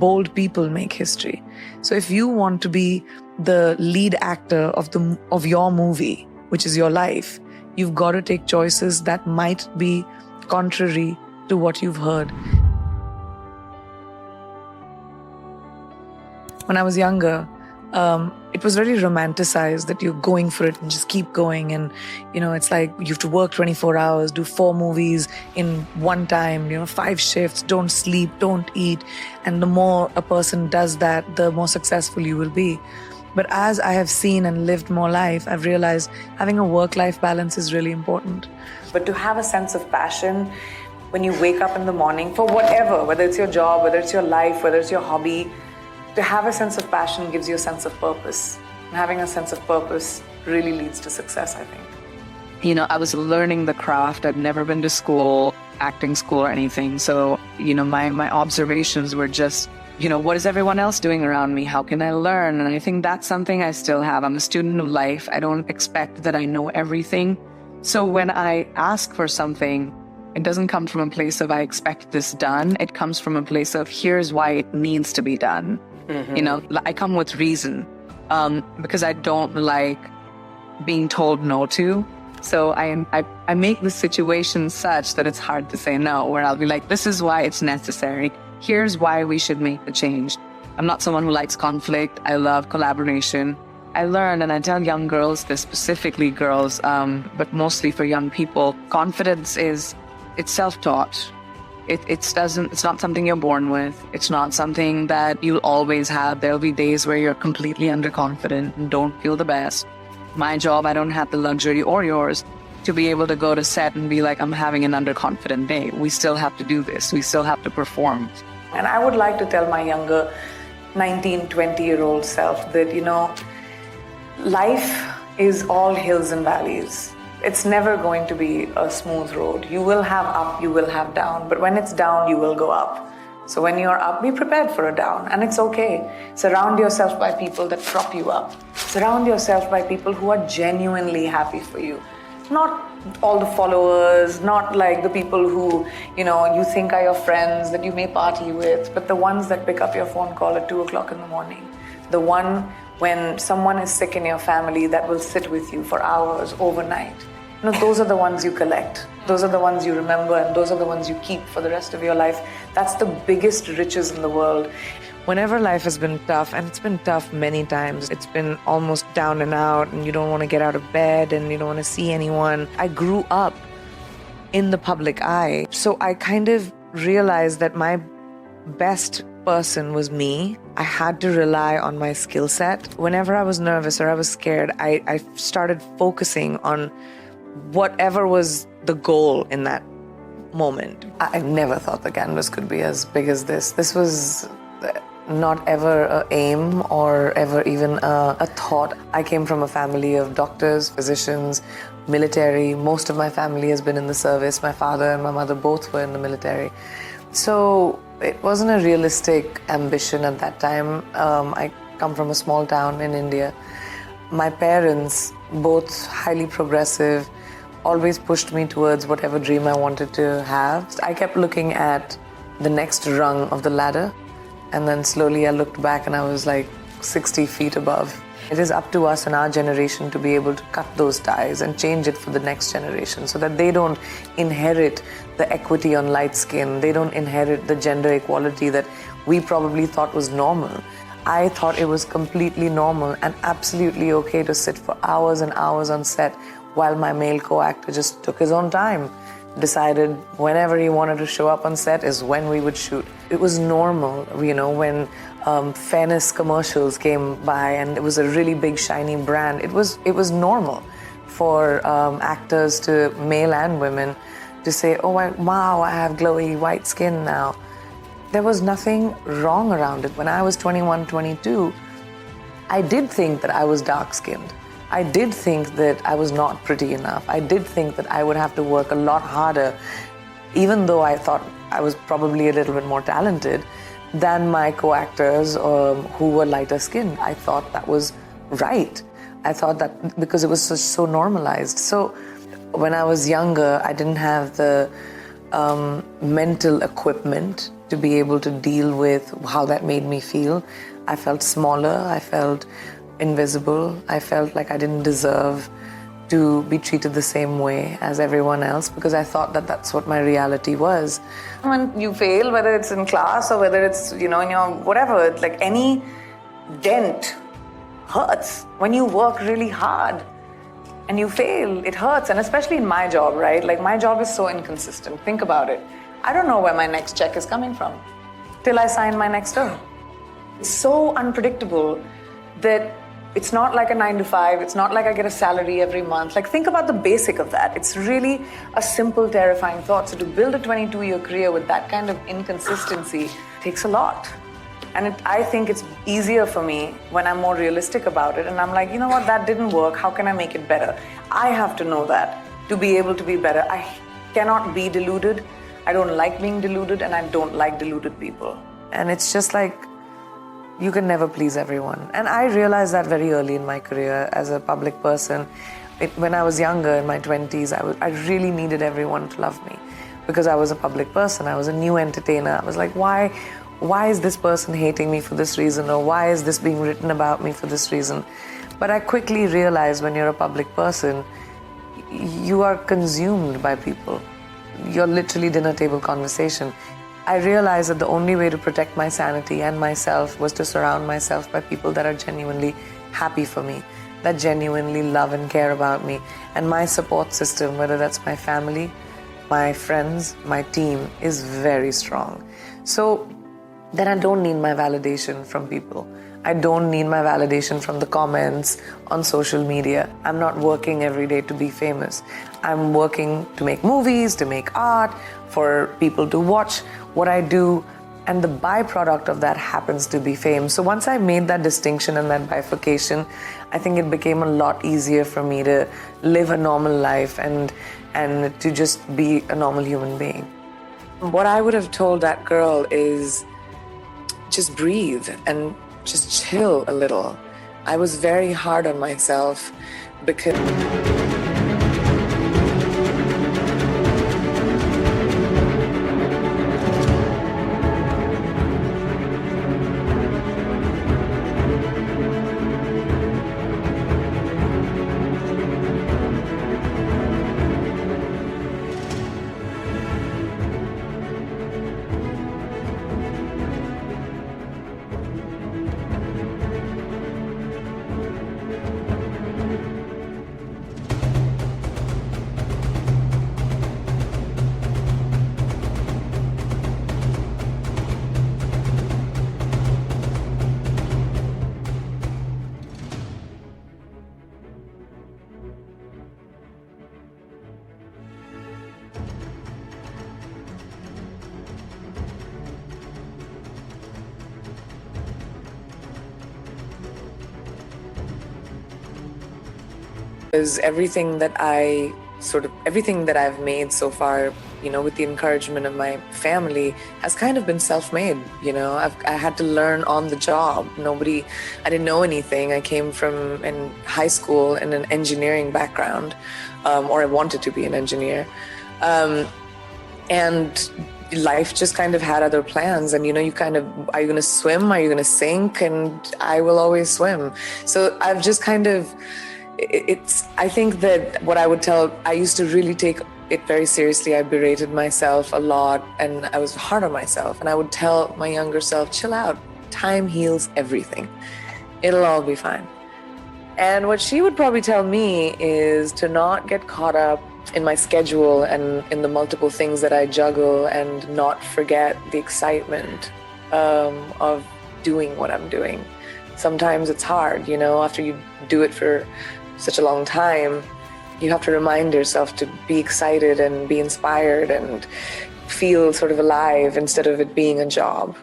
bold people make history. So if you want to be the lead actor of your movie, which is your life, you've got to take choices that might be contrary to what you've heard. When I was younger, it was very romanticized that you're going for it and just keep going. And, it's like you have to work 24 hours, do 4 movies in one time, 5 shifts, don't sleep, don't eat. And the more a person does that, the more successful you will be. But as I have seen and lived more life, I've realized having a work-life balance is really important. But to have a sense of passion when you wake up in the morning for whatever, whether it's your job, whether it's your life, whether it's your hobby, to have a sense of passion gives you a sense of purpose. And having a sense of purpose really leads to success, I think. I was learning the craft. I'd never been to school, acting school or anything. So, my observations were just, what is everyone else doing around me? How can I learn? And I think that's something I still have. I'm a student of life. I don't expect that I know everything. So when I ask for something, it doesn't come from a place of I expect this done. It comes from a place of here's why it needs to be done. Mm-hmm. I come with reason because I don't like being told no to. So I make the situation such that it's hard to say no, where I'll be like, this is why it's necessary. Here's why we should make the change. I'm not someone who likes conflict. I love collaboration. I learn, and I tell young girls this, specifically girls, but mostly for young people, confidence it's self-taught. It's not something you're born with. It's not something that you'll always have. There'll be days where you're completely underconfident and don't feel the best. My job, I don't have the luxury, or yours, to be able to go to set and be like, I'm having an underconfident day. We still have to do this. We still have to perform. And I would like to tell my younger 19, 20-year-old self that, life is all hills and valleys. It's never going to be a smooth road. You will have up, you will have down, but when it's down, you will go up. So when you're up, be prepared for a down, and it's okay. Surround yourself by people that prop you up. Surround yourself by people who are genuinely happy for you. Not all the followers, not like the people who, you think are your friends that you may party with, but the ones that pick up your phone call at 2 o'clock in the morning. The one when someone is sick in your family that will sit with you for hours overnight. Those are the ones you collect. Those are the ones you remember, and those are the ones you keep for the rest of your life. That's the biggest riches in the world. Whenever life has been tough, and it's been tough many times, it's been almost down and out, and you don't want to get out of bed, and you don't want to see anyone. I grew up in the public eye. So I kind of realized that my best person was me. I had to rely on my skill set. Whenever I was nervous or I was scared, I started focusing on whatever was the goal in that moment. I never thought the canvas could be as big as this. This was not ever an aim or ever even a thought. I came from a family of doctors, physicians, military. Most of my family has been in the service. My father and my mother both were in the military. So it wasn't a realistic ambition at that time. I come from a small town in India. My parents, both highly progressive, always pushed me towards whatever dream I wanted to have. I kept looking at the next rung of the ladder, and then slowly I looked back and I was like 60 feet above. It is up to us and our generation to be able to cut those ties and change it for the next generation so that they don't inherit the equity on light skin. They don't inherit the gender equality that we probably thought was normal. I thought it was completely normal and absolutely okay to sit for hours and hours on set while my male co-actor just took his own time, decided whenever he wanted to show up on set is when we would shoot. It was normal, when fairness commercials came by and it was a really big shiny brand. It was normal for actors, to male and women, to say, oh wow, I have glowy white skin now. There was nothing wrong around it. When I was 21, 22, I did think that I was dark-skinned. I did think that I was not pretty enough. I did think that I would have to work a lot harder, even though I thought I was probably a little bit more talented than my co-actors who were lighter skinned. I thought that was right. I thought that because it was so normalized. So when I was younger, I didn't have the mental equipment to be able to deal with how that made me feel. I felt smaller, I felt invisible, I felt like I didn't deserve to be treated the same way as everyone else because I thought that that's what my reality was. When you fail, whether it's in class or whether it's, in your whatever, like any dent hurts. When you work really hard and you fail, it hurts. And especially in my job, right? Like my job is so inconsistent. Think about it. I don't know where my next check is coming from till I sign my next term. It's so unpredictable that it's not like a 9 to 5. It's not like I get a salary every month. Like, think about the basic of that. It's really a simple, terrifying thought. So to build a 22-year career with that kind of inconsistency takes a lot. And I think it's easier for me when I'm more realistic about it. And I'm like, you know what, that didn't work. How can I make it better? I have to know that to be able to be better. I cannot be deluded. I don't like being deluded, and I don't like deluded people. And it's just like, you can never please everyone. And I realized that very early in my career as a public person. When I was younger, in my 20s, I really needed everyone to love me because I was a public person. I was a new entertainer. I was like, why is this person hating me for this reason? Or why is this being written about me for this reason? But I quickly realized when you're a public person, you are consumed by people. You're literally dinner table conversation. I realized that the only way to protect my sanity and myself was to surround myself by people that are genuinely happy for me, that genuinely love and care about me. And my support system, whether that's my family, my friends, my team, is very strong. So then I don't need my validation from people. I don't need my validation from the comments on social media. I'm not working every day to be famous. I'm working to make movies, to make art, for people to watch what I do, and the byproduct of that happens to be fame. So once I made that distinction and that bifurcation, I think it became a lot easier for me to live a normal life and to just be a normal human being. What I would have told that girl is just breathe and just chill a little. I was very hard on myself because is everything that I've made so far, with the encouragement of my family, has kind of been self-made. I had to learn on the job. I didn't know anything. I came from in high school in an engineering background, or I wanted to be an engineer. And life just kind of had other plans. And, are you going to swim? Are you going to sink? And I will always swim. So I've just kind of, I think that what I would tell, I used to really take it very seriously. I berated myself a lot and I was hard on myself. And I would tell my younger self, chill out. Time heals everything. It'll all be fine. And what she would probably tell me is to not get caught up in my schedule and in the multiple things that I juggle, and not forget the excitement of doing what I'm doing. Sometimes it's hard, after you do it for such a long time, you have to remind yourself to be excited and be inspired and feel sort of alive instead of it being a job.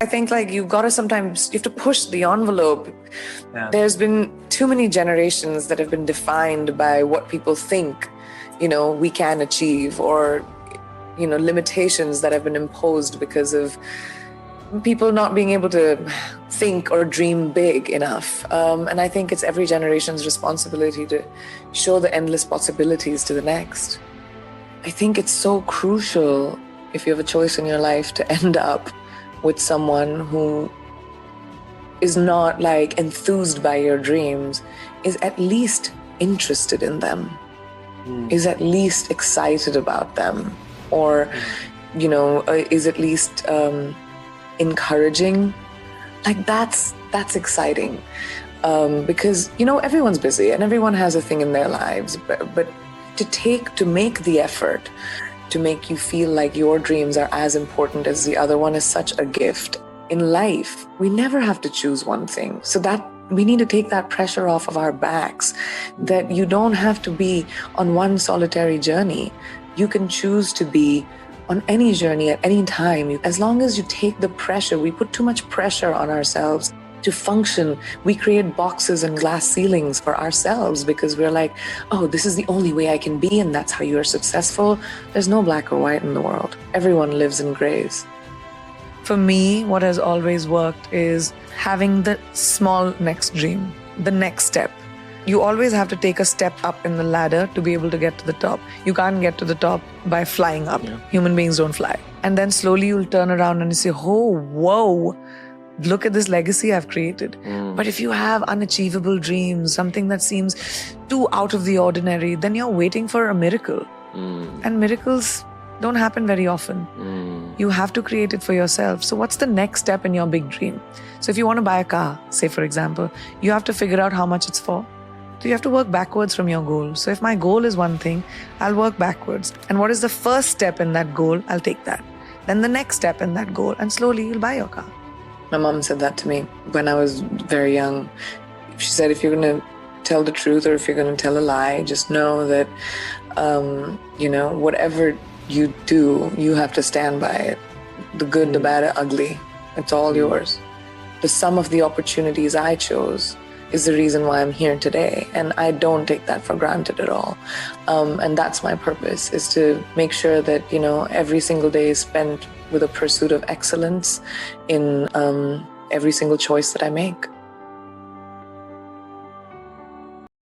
I think like you have to push the envelope. Yeah. There's been too many generations that have been defined by what people think, we can achieve, or, limitations that have been imposed because of people not being able to think or dream big enough. And I think it's every generation's responsibility to show the endless possibilities to the next. I think it's so crucial, if you have a choice in your life, to end up with someone who is not like enthused by your dreams, is at least interested in them, is at least excited about them, or, is at least encouraging. Like that's exciting. Because, everyone's busy and everyone has a thing in their lives, but to make the effort to make you feel like your dreams are as important as the other one is such a gift. In life, we never have to choose one thing. So that we need to take that pressure off of our backs, that you don't have to be on one solitary journey. You can choose to be on any journey at any time. As long as you take the pressure, we put too much pressure on ourselves to function. We create boxes and glass ceilings for ourselves because we're like, oh, this is the only way I can be, and that's how you are successful. There's no black or white in the world. Everyone lives in grays. For me, what has always worked is having the small next dream, the next step. You always have to take a step up in the ladder to be able to get to the top. You can't get to the top by flying up. Yeah. Human beings don't fly. And then slowly you'll turn around and you say, oh, whoa, look at this legacy I've created. But if you have unachievable dreams, something that seems too out of the ordinary, then you're waiting for a miracle. And miracles don't happen very often. You have to create it for yourself. So what's the next step in your big dream? So if you want to buy a car, say for example, you have to figure out how much it's for. So you have to work backwards from your goal. So if my goal is one thing, I'll work backwards. And what is the first step in that goal? I'll take that. Then the next step in that goal, and slowly you'll buy your car. My mom said that to me when I was very young. She said, if you're going to tell the truth or if you're going to tell a lie, just know that, whatever you do, you have to stand by it. The good, the bad, the ugly. It's all yours. The sum of the opportunities I chose is the reason why I'm here today. And I don't take that for granted at all. And that's my purpose, is to make sure that, every single day is spent with a pursuit of excellence in every single choice that I make.